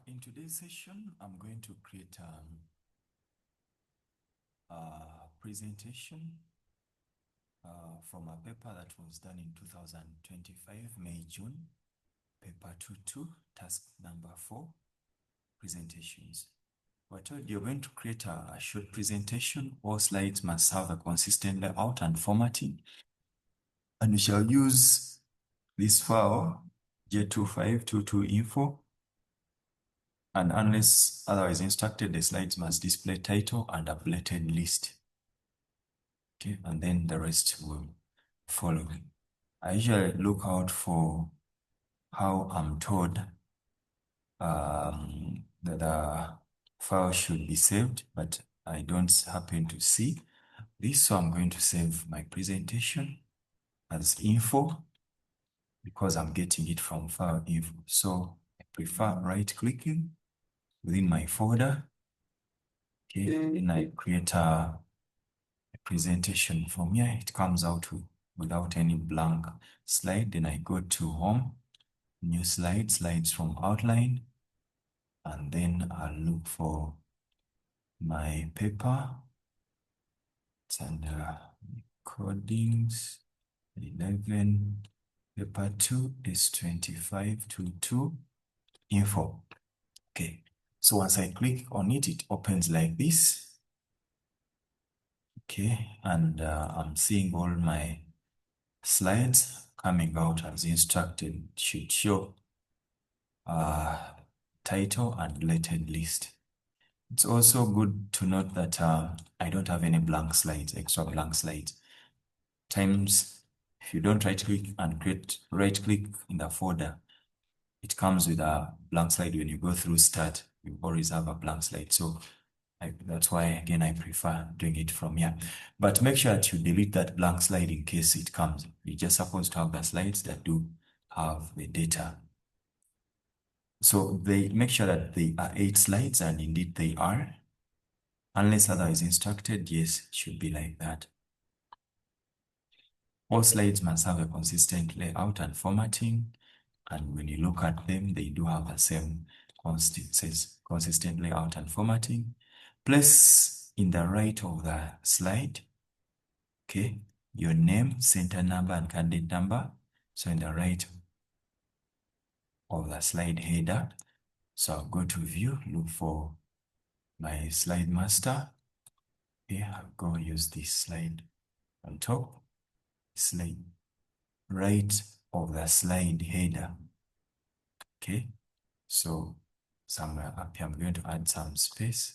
In today's session, I'm going to create a presentation from a paper that was done in 2025, May, June, paper 2.2, task number 4, presentations. We're told you're going to create a short presentation. All slides must have a consistent layout and formatting. And we shall use this file, J2522info. And unless otherwise instructed, the slides must display title and updated list. Okay, and then the rest will follow. I usually look out for how I'm told that the file should be saved, but I don't happen to see this, so I'm going to save my presentation as info because I'm getting it from file info. So I prefer right-clicking within my folder. Okay, then I create a presentation from here. It comes out without any blank slide. Then I go to home, new slide, slides from outline, and then I'll look for my paper. It's under recordings, 11, paper 2 is 2522 info. Okay, so once I click on it, it opens like this. Okay, and I'm seeing all my slides coming out as instructed. It should show title and related list. It's also good to note that I don't have any blank slides, extra blank slides. Times, if you don't right-click and right-click in the folder, it comes with a blank slide. When you go through start, you always have a blank slide. So that's why, again, I prefer doing it from here. But make sure that you delete that blank slide in case it comes. You're just supposed to have the slides that do have the data. So they make sure that they are 8 slides, and indeed they are. Unless otherwise instructed, yes, it should be like that. All slides must have a consistent layout and formatting. And when you look at them, they do have the same consistent layout and formatting. Place in the right of the slide, okay, your name, center number, and candidate number. So in the right of the slide header. So I'll go to view, look for my slide master. Okay, I'll go use this slide on top, slide right of the slide header. Okay, so somewhere up here, I'm going to add some space.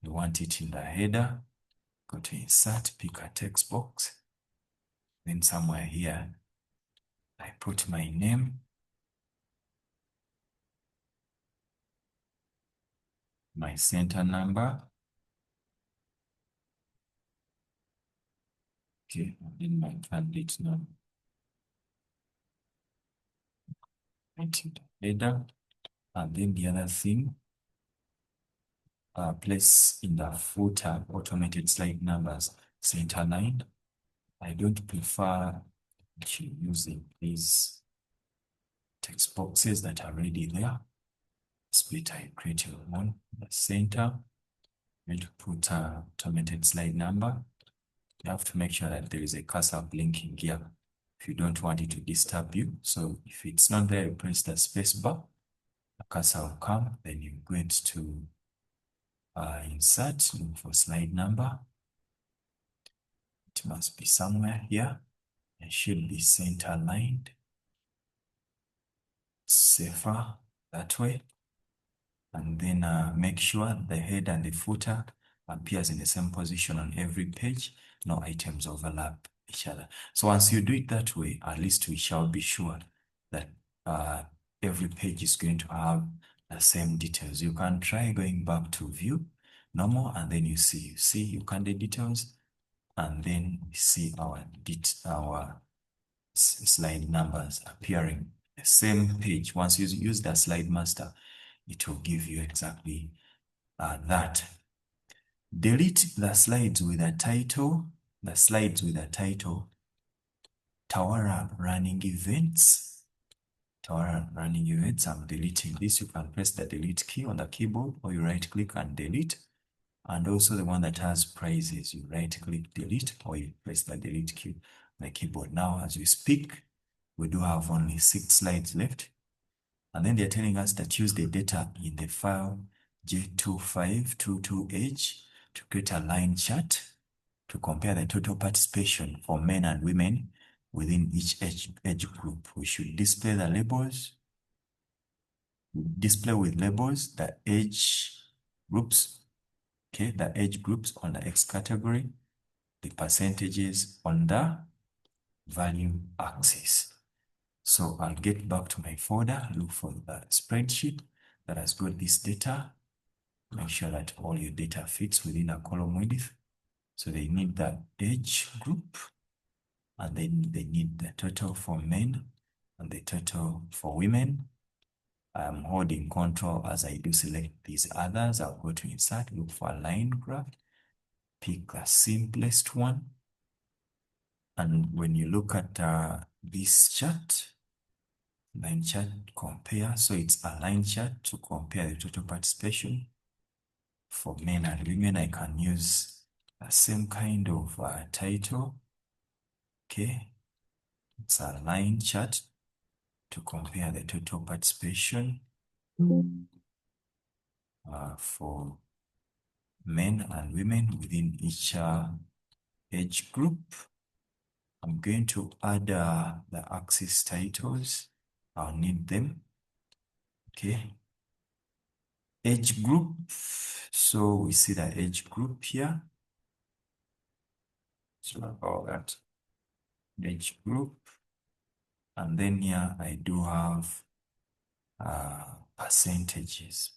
You want it in the header, go to insert, pick a text box. Then somewhere here, I put my name, my center number. Okay, and then my candidate number. Right in the header. And then the other thing, place in the footer automated slide numbers center line. I don't prefer using these text boxes that are already there. Split, I create one, the center. I'm going to put automated slide number. You have to make sure that there is a cursor blinking here if you don't want it to disturb you. So if it's not there, you press the space bar, the cursor will come, then you go to insert, look for slide number. It must be somewhere here. It should be center aligned. Safer that way. And then make sure the head and the footer appears in the same position on every page. No items overlap each other. So once you do it that way, at least we shall be sure that every page is going to have the same details. You can try going back to view, normal, and then you see your candidate details, and then we see our slide numbers appearing the same page. Once you use the slide master, it will give you exactly that. Delete the slides with a title, Tawara running events, While running your ads, I'm deleting this. You can press the delete key on the keyboard, or you right click and delete. And also the one that has prices, you right click delete, or you press the delete key on the keyboard. Now, as we speak, we do have only 6 slides left. And then they're telling us that use the data in the file J2522H to create a line chart to compare the total participation for men and women within each age group. We should display the labels, display with labels the age groups, okay, the age groups on the X category, the percentages on the value axis. So I'll get back to my folder, look for the spreadsheet that has got this data. Make sure that all your data fits within a column width. So they need the age group, and then they need the total for men and the total for women. I'm holding Control as I do select these others. I'll go to insert, look for a line graph, pick the simplest one. And when you look at this chart, line chart compare, so it's a line chart to compare the total participation for men and women. I can use the same kind of title. Okay, it's a line chart to compare the total participation for men and women within each age group. I'm going to add the axis titles. I'll need them. Okay. Age group. So we see the age group here. So all that age group. And then here I do have percentage.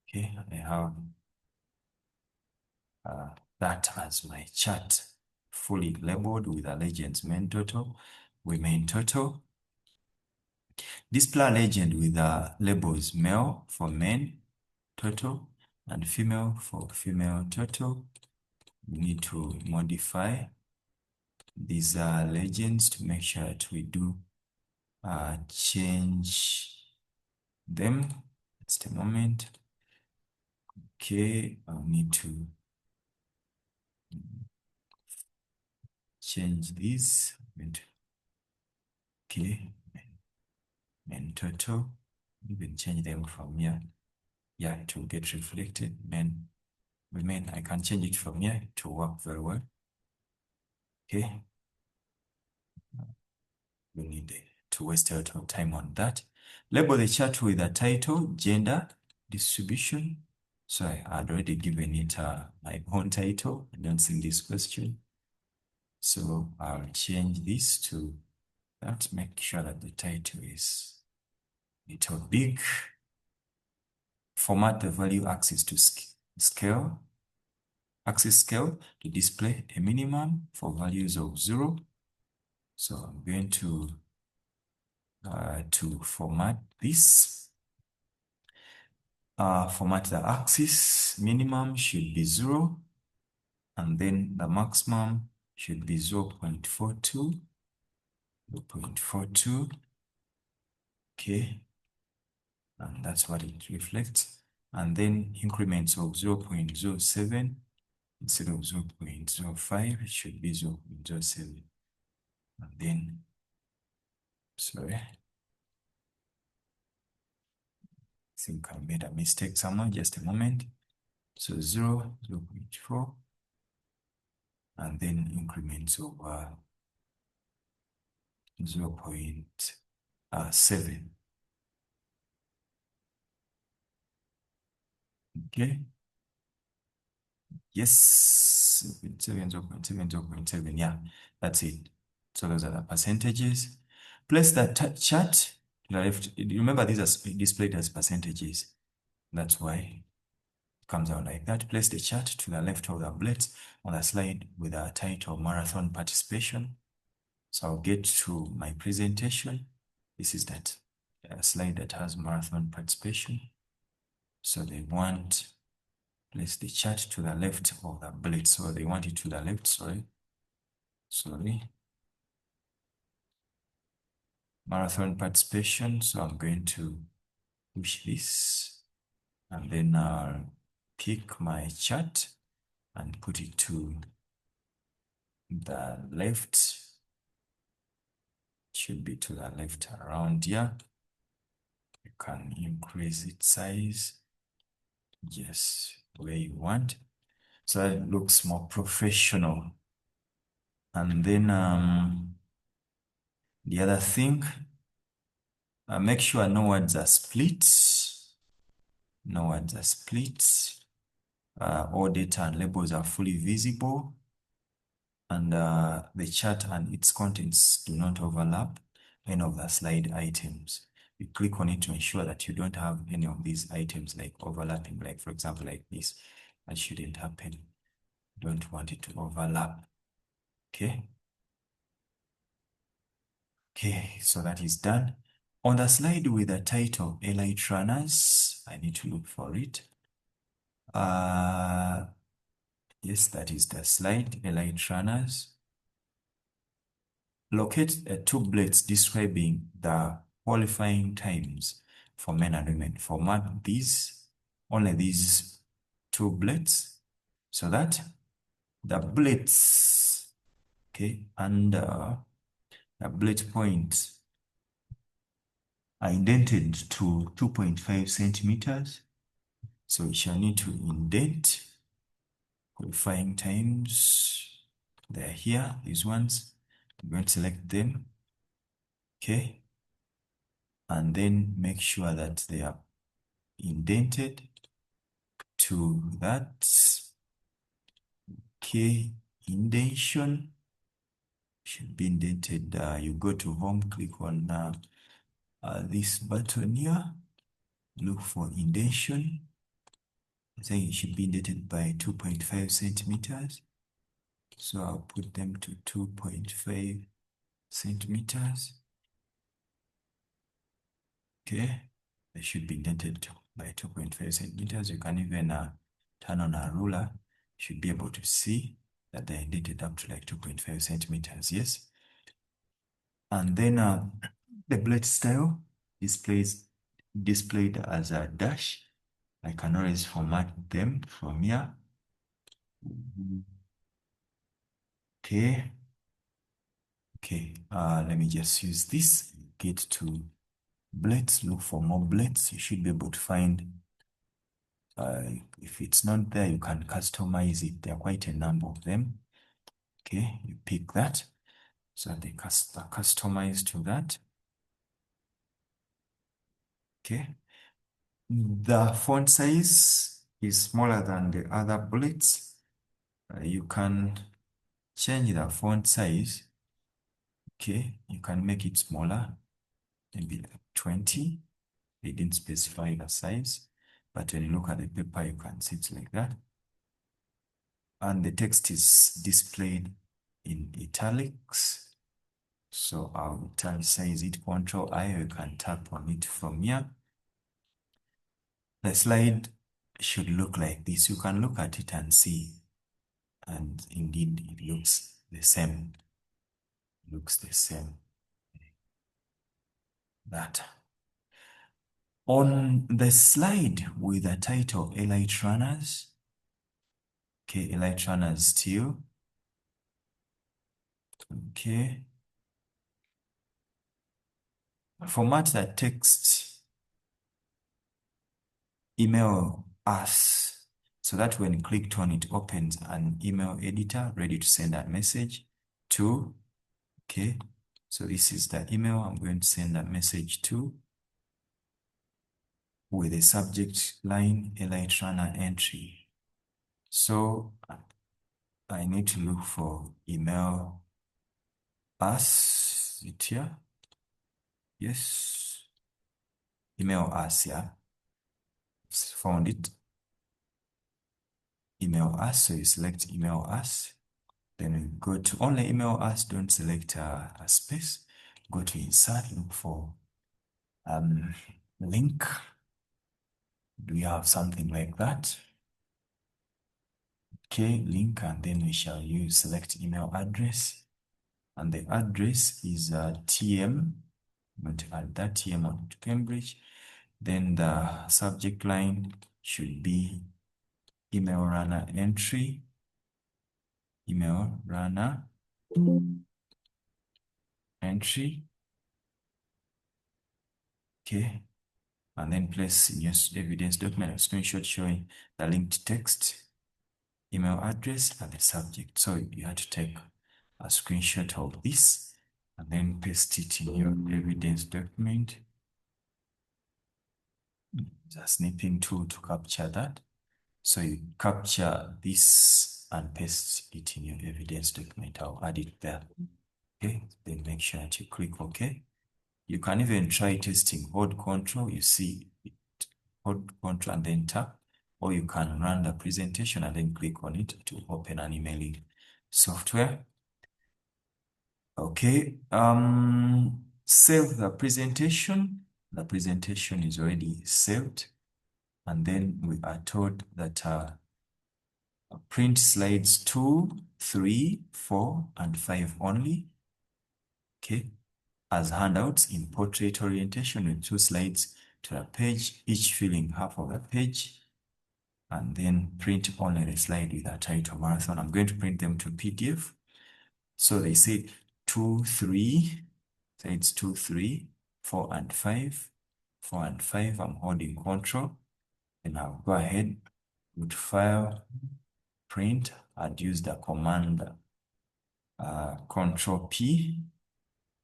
Okay, I have that as my chart, fully labeled with a legend's men total, women total. Display legend with labels male for men total and female for female total. We need to modify these legends to make sure that we do change them. Just a moment. Okay, I'll need to change this. Okay, men total. Even change them from here. Yeah, it will get reflected. Men, women, I can change it from here to work very well. Okay. We need to waste a lot of time on that. Label the chart with a title, gender, distribution. So I had already given it my own title. I don't see this question. So I'll change this to that, make sure that the title is a little big. Format the value axis to scale, axis scale to display a minimum for values of 0. So I'm going to format this. Format the axis, minimum should be 0, and then the maximum should be 0.42. Okay, and that's what it reflects. And then increments of 0.07 instead of 0.05, it should be 0.07. And then, sorry, I think I made a mistake somewhere, just a moment. So 0.4, and then increments of 0.7. Okay. Yes, 0.7, yeah, that's it. So those are the percentages. Place the chart to the left. Remember, these are displayed as percentages. That's why it comes out like that. Place the chart to the left of the bullets on the slide with a title marathon participation. So I'll get to my presentation. This is that slide that has marathon participation. So they want, place the chart to the left of the bullet. So they want it to the left, sorry. sorry, marathon participation. So I'm going to push this and then I'll pick my chart and put it to the left. Should be to the left around here. You can increase its size just where you want. So it looks more professional. And then the other thing, make sure no words are split. No words are split. All data and labels are fully visible. And the chart and its contents do not overlap any of the slide items. You click on it to ensure that you don't have any of these items like overlapping, like for example, like this. That shouldn't happen. You don't want it to overlap. Okay. Okay, so that is done. On the slide with the title Elite Runners, I need to look for it. Yes, that is the slide, Elite Runners. Locate two bullets describing the qualifying times for men and women. Format these, only these two bullets, so that the bullets, okay, and the bullet points are indented to 2.5 centimeters. So we shall need to indent qualifying times. They're here, these ones. I'm going to select them. Okay. And then make sure that they are indented to that. Okay. Indentation should be indented. You go to home, click on this button here. Look for indentation. I think it should be indented by 2.5 centimeters. So I'll put them to 2.5 centimeters. Okay, they should be indented by 2.5 centimeters. You can even turn on a ruler. You should be able to see that they're indented up to like 2.5 centimeters. Yes. And then the blade style displayed as a dash. I can always format them from here. Okay. Okay, let me just use this. Get to blades, look for more blades. You should be able to find, if it's not there, you can customize it. There are quite a number of them. Okay, you pick that. So they are customized to that. Okay. The font size is smaller than the other bullets. You can change the font size. Okay, you can make it smaller, maybe like 20. They didn't specify the size, but when you look at the paper, you can see it's like that. And the text is displayed in italics. So I'll italicize it, Control I, you can tap on it from here. The slide should look like this. You can look at it and see. And indeed, it looks the same. It looks the same. That. On the slide with the title Elite Runners, okay, Elite Runners still. Okay. Format the text, email us, so that when clicked on, it opens an email editor ready to send that message to. Okay, so this is the email I'm going to send that message to, with a subject line Elite Runner entry. So I need to look for email us. Is it here? Yes. Email us, yeah. Found it. Email us. So you select email us. Then we go to only email us. Don't select a space. Go to insert. Look for link. Do we have something like that? Okay, link, and then we shall use select email address. and the address is TM. I'm going to add that TM on to Cambridge. Then the subject line should be email runner entry, email runner entry. Okay, and then place in your evidence document a screenshot showing the linked text, email address, and the subject. So you have to take a screenshot of this and then paste it in your evidence document. The snipping tool to capture that. So you capture this and paste it in your evidence document. I'll add it there. Okay, then make sure that you click OK. You can even try testing. Hold Control, you see it, hold Control and then tap, or you can run the presentation and then click on it to open an emailing software. Okay, save the presentation. The presentation is already saved. And then we are told that print slides 2, 3, 4, and 5 only. Okay, as handouts in portrait orientation with 2 slides to a page, each filling half of the page. And then print only the slide with a title marathon. I'm going to print them to PDF. So they say 2, 3, slides 2, 3, 4, and 5. 4 and 5, I'm holding Control. And I'll go ahead with File, Print, and use the command Control P.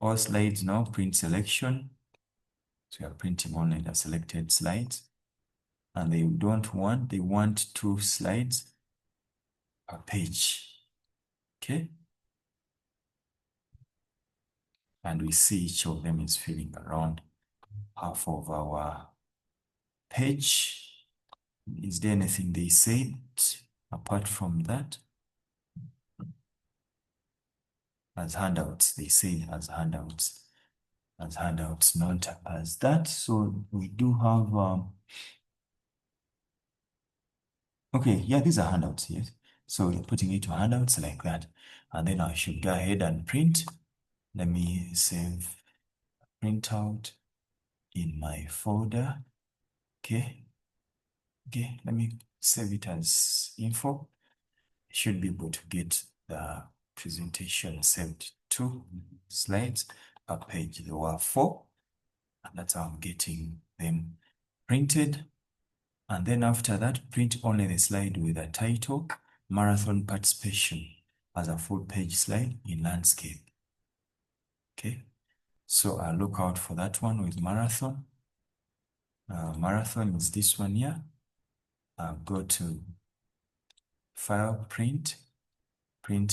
All slides now, print selection. So we are printing only the selected slides. And they want 2 slides per page. Okay. And we see each of them is filling around half of our page. Is there anything they said apart from that? As handouts, they say as handouts. As handouts, not as that. So we do have, okay, yeah, these are handouts, yes. So we're putting it to handouts like that. And then I should go ahead and print. Let me save printout in my folder. Okay. Okay, let me save it as info. I should be able to get the presentation saved 2 slides per page. There were 4, and that's how I'm getting them printed. And then after that, print only the slide with a title, Marathon Participation, as a full page slide in landscape. Okay, so I'll look out for that one with Marathon. Marathon is this one here. I'll go to File, Print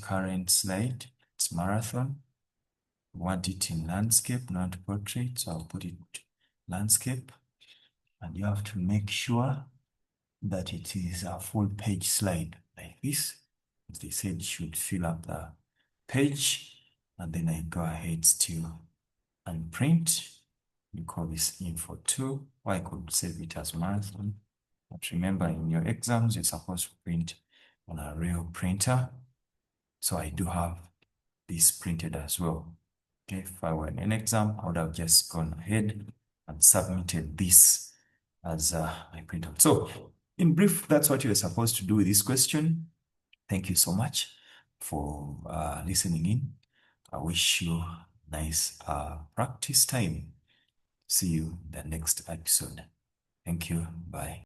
current slide. It's Marathon. I want it in landscape, not portrait, so I'll put it landscape. And you have to make sure that it is a full page slide like this. As they said, it should fill up the page. And then I go ahead still and print. You call this info 2, or I could save it as Marathon. But remember, in your exams, you're supposed to print on a real printer. So I do have this printed as well. Okay, if I were in an exam, I would have just gone ahead and submitted this as my printout. So in brief, that's what you're supposed to do with this question. Thank you so much for listening in. I wish you nice practice time. See you in the next episode. Thank you. Bye.